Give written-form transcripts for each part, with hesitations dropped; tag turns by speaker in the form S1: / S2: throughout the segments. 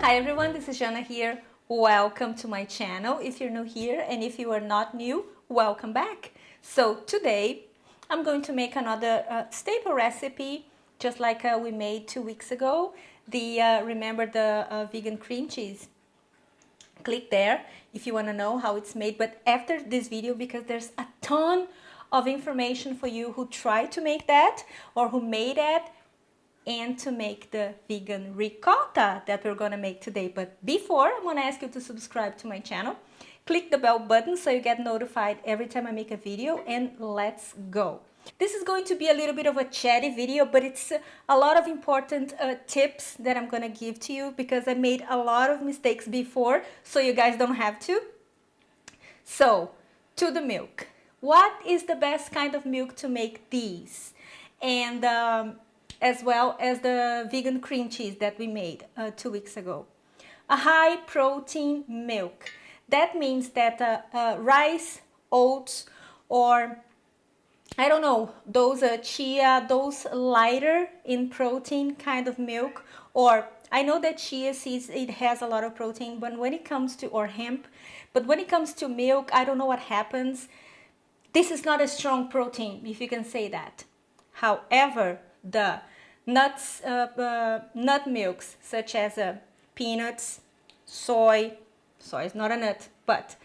S1: Hi everyone, this is Jana here. Welcome to my channel if you're new here, and if you are not new, welcome back. So today I'm going to make another staple recipe just like we made 2 weeks ago. Remember the vegan cream cheese? Click there if you want to know how it's made, but after this video, because there's a ton of information for you who tried to make that or who made it, and to make the vegan ricotta that we're gonna make today. But before, I'm gonna ask you to subscribe to my channel, click the bell button so you get notified every time I make a video, and let's go. This is going to be a little bit of a chatty video, but it's a lot of important tips that I'm gonna give to you because I made a lot of mistakes before, so you guys don't have to. So, to the milk. What is the best kind of milk to make these? And as well as the vegan cream cheese that we made 2 weeks ago. A high protein milk. That means that rice, oats, or I don't know, those chia, those lighter in protein kind of milk, or I know that chia seeds, it has a lot of protein, but when it comes to, or hemp, but when it comes to milk, I don't know what happens. This is not a strong protein, if you can say that. However, the nuts, nut milks such as peanuts, soy is not a nut, but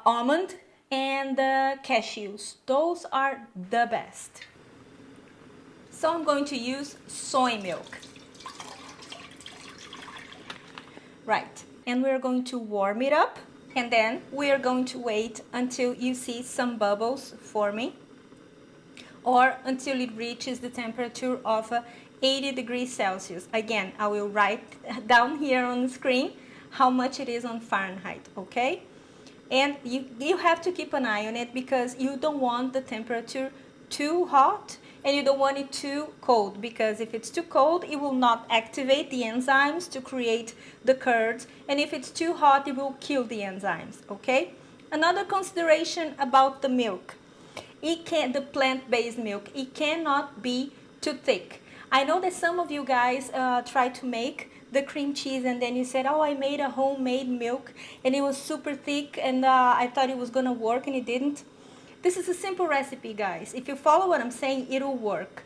S1: almond and cashews, those are the best. So I'm going to use soy milk. Right, and we're going to warm it up, and then we are going to wait until you see some bubbles forming, or until it reaches the temperature of 80 degrees Celsius. Again, I will write down here on the screen how much it is on Fahrenheit, okay? And you have to keep an eye on it because you don't want the temperature too hot and you don't want it too cold, because if it's too cold, it will not activate the enzymes to create the curds, and if it's too hot, it will kill the enzymes, okay? Another consideration about the milk. The plant-based milk, it cannot be too thick. I know that some of you guys try to make the cream cheese and then you said, oh, I made a homemade milk and it was super thick and I thought it was gonna work and it didn't. This is a simple recipe, guys. If you follow what I'm saying, it'll work.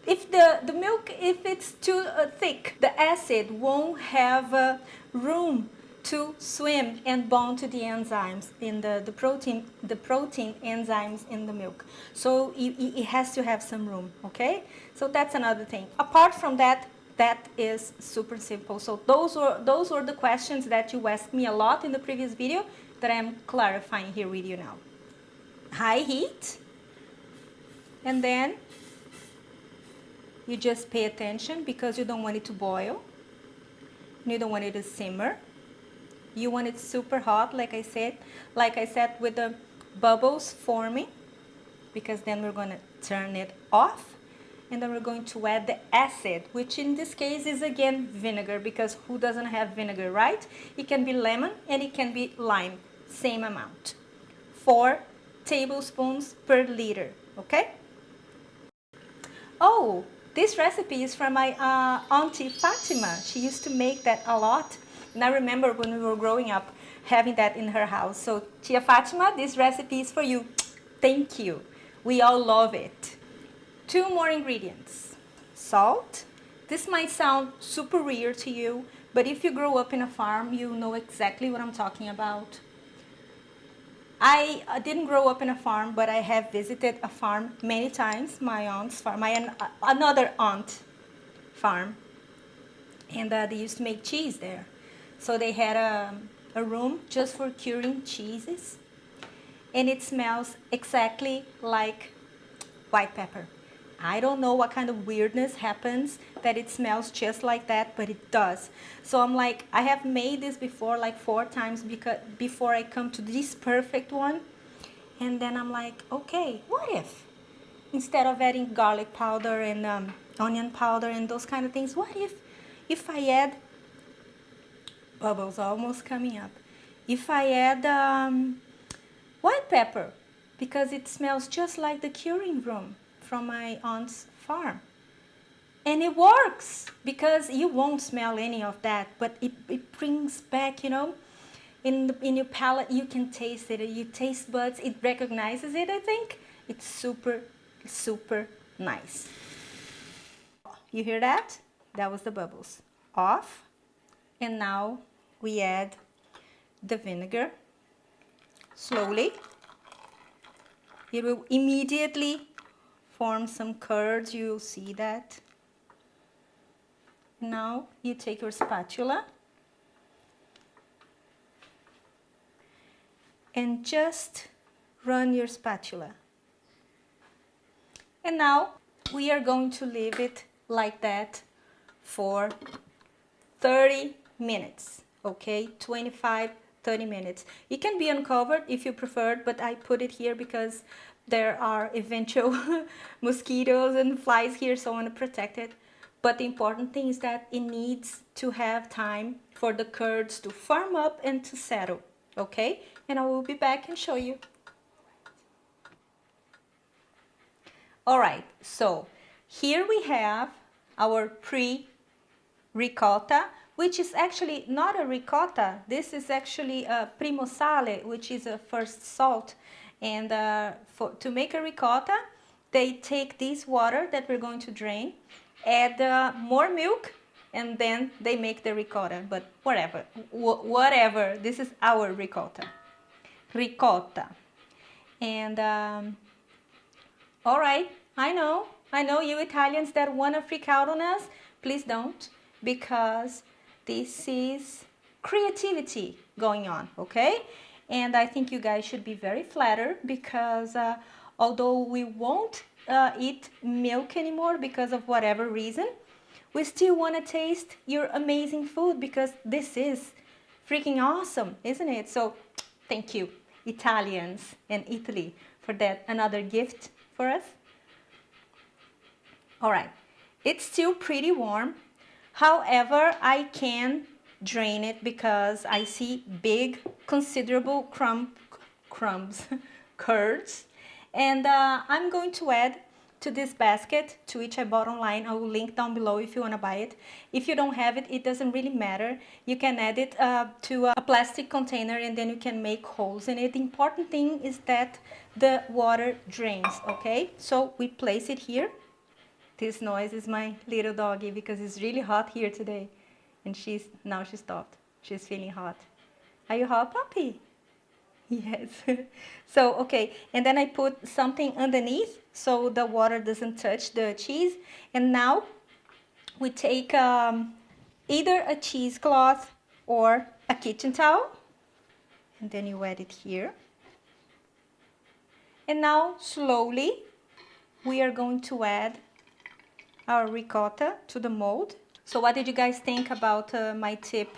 S1: If the milk, if it's too thick, the acid won't have room to swim and bond to the enzymes in the protein enzymes in the milk. So it has to have some room, okay? So that's another thing. Apart from that, that is super simple. So those were the questions that you asked me a lot in the previous video that I'm clarifying here with you now. High heat, and then you just pay attention because you don't want it to boil. You don't want it to simmer. You want it super hot, like I said, with the bubbles forming, because then we're going to turn it off, and then we're going to add the acid, which in this case is again vinegar, because who doesn't have vinegar, right? It can be lemon and it can be lime, same amount. 4 tablespoons per liter, okay? Oh, this recipe is from my auntie Fatima. She used to make that a lot. And I remember when we were growing up having that in her house. So, Tia Fatima, this recipe is for you. Thank you. We all love it. 2 more ingredients. Salt. This might sound super weird to you, but if you grow up in a farm, you know exactly what I'm talking about. I didn't grow up in a farm, but I have visited a farm many times, my aunt's farm, another aunt farm, and they used to make cheese there. So they had a room just for curing cheeses, and it smells exactly like white pepper. I don't know what kind of weirdness happens that it smells just like that, but it does. So I'm like, I have made this before like 4 times before I come to this perfect one. And then I'm like, okay, what if instead of adding garlic powder and onion powder and those kind of things, what if I add, bubbles almost coming up, if I add white pepper, because it smells just like the curing room from my aunt's farm. And it works because you won't smell any of that, but it brings back, you know, in your palate, you can taste it. Your taste buds, it recognizes it, I think. It's super, super nice. You hear that? That was the bubbles. Off. And now we add the vinegar slowly. It will immediately form some curds, you'll see that. Now you take your spatula and just run your spatula. And now we are going to leave it like that for 30 minutes, okay? 25, 30 minutes. It can be uncovered if you prefer, but I put it here because there are eventual mosquitoes and flies here, so I want to protect it. But the important thing is that it needs to have time for the curds to firm up and to settle, okay? And I will be back and show you. All right, so here we have our pre-ricotta, which is actually not a ricotta. This is actually a primo sale, which is a first salt. And to make a ricotta, they take this water that we're going to drain, add more milk, and then they make the ricotta. But whatever, whatever. This is our ricotta. Ricotta. And all right, I know you Italians that want to freak out on us. Please don't, because this is creativity going on, okay? And I think you guys should be very flattered because although we won't eat milk anymore because of whatever reason, we still want to taste your amazing food because this is freaking awesome, isn't it? So thank you, Italians and Italy, for that another gift for us. All right, it's still pretty warm. However, I can drain it because I see big, considerable crumbs, curds. And I'm going to add to this basket, to which I bought online. I will link down below if you want to buy it. If you don't have it, it doesn't really matter. You can add it to a plastic container and then you can make holes in it. The important thing is that the water drains, okay? So we place it here. This noise is my little doggy because it's really hot here today. And now she stopped. She's feeling hot. Are you hot, puppy? Yes. So, okay. And then I put something underneath so the water doesn't touch the cheese. And now we take either a cheesecloth or a kitchen towel. And then you add it here. And now slowly we are going to add our ricotta to the mold. So what did you guys think about my tip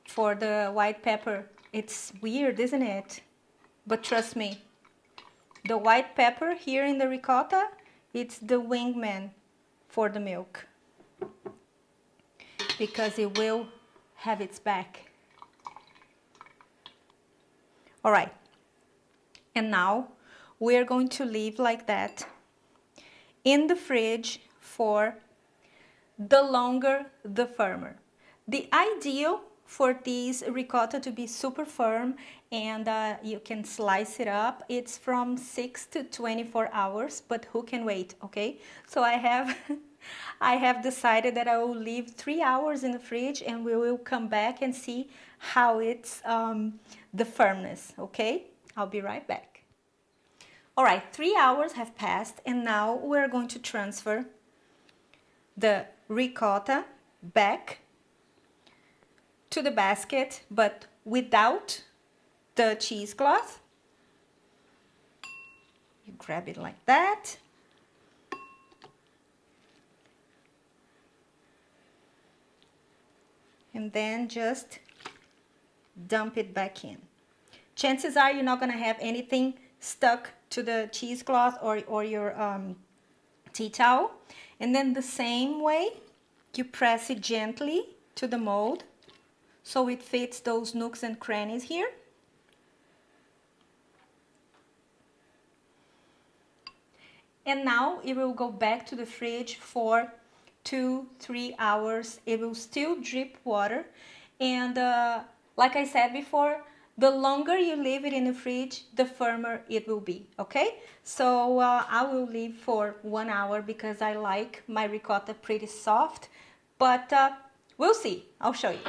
S1: for the white pepper? It's weird, isn't it? But trust me, the white pepper here in the ricotta, it's the wingman for the milk, because it will have its back. All right, and now we're going to leave like that in the fridge for the longer, the firmer. The ideal for this ricotta to be super firm and you can slice it up, it's from 6 to 24 hours, but who can wait, okay? So I have I have decided that I will leave 3 hours in the fridge and we will come back and see how it's the firmness, okay? I'll be right back. All right, 3 hours have passed and now we're going to transfer the ricotta back to the basket, but without the cheesecloth. You grab it like that. And then just dump it back in. Chances are you're not going to have anything stuck to the cheesecloth or your tea towel. And then the same way, you press it gently to the mold so it fits those nooks and crannies here. And now it will go back to the fridge for 2-3 hours, it will still drip water. And like I said before, the longer you leave it in the fridge, the firmer it will be, okay? So I will leave for 1 hour because I like my ricotta pretty soft, but we'll see. I'll show you.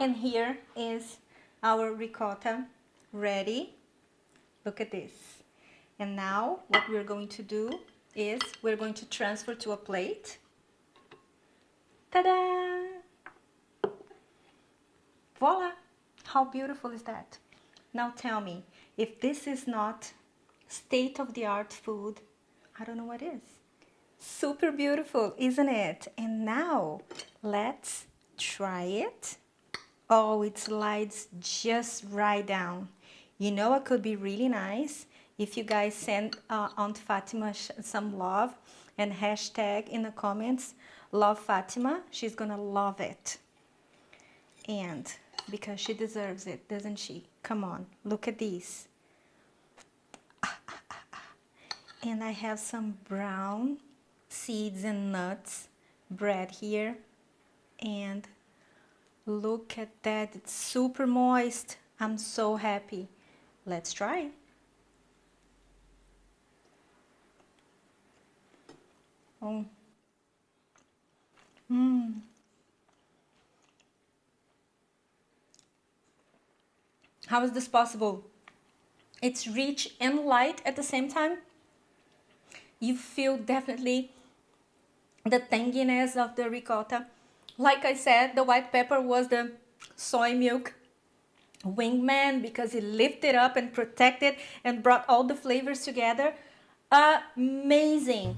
S1: And here is our ricotta ready. Look at this. And now what we're going to do is we're going to transfer to a plate. Ta-da! Voila! How beautiful is that? Now tell me, if this is not state-of-the-art food, I don't know what is. Super beautiful, isn't it? And now let's try it. Oh, it slides just right down. You know what could be really nice? If you guys send Aunt Fatima some love and hashtag in the comments, love Fatima, she's gonna love it. And because she deserves it, doesn't she? Come on, look at these. And I have some brown seeds and nuts bread here. And look at that, it's super moist. I'm so happy. Let's try. Oh. How is this possible? It's rich and light at the same time. You feel definitely the tanginess of the ricotta. Like I said, the white pepper was the soy milk wingman because it lifted up and protected and brought all the flavors together. Amazing.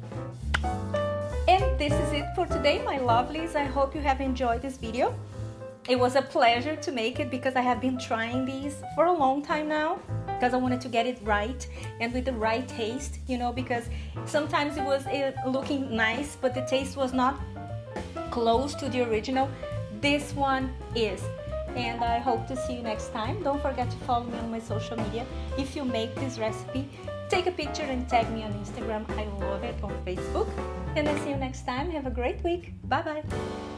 S1: And this is it for today, my lovelies. I hope you have enjoyed this video. It was a pleasure to make it because I have been trying these for a long time now because I wanted to get it right and with the right taste, you know, because sometimes it was looking nice, but the taste was not close to the original. This one is. And I hope to see you next time. Don't forget to follow me on my social media. If you make this recipe, take a picture and tag me on Instagram. I love it, on Facebook. And I'll see you next time. Have a great week. Bye bye.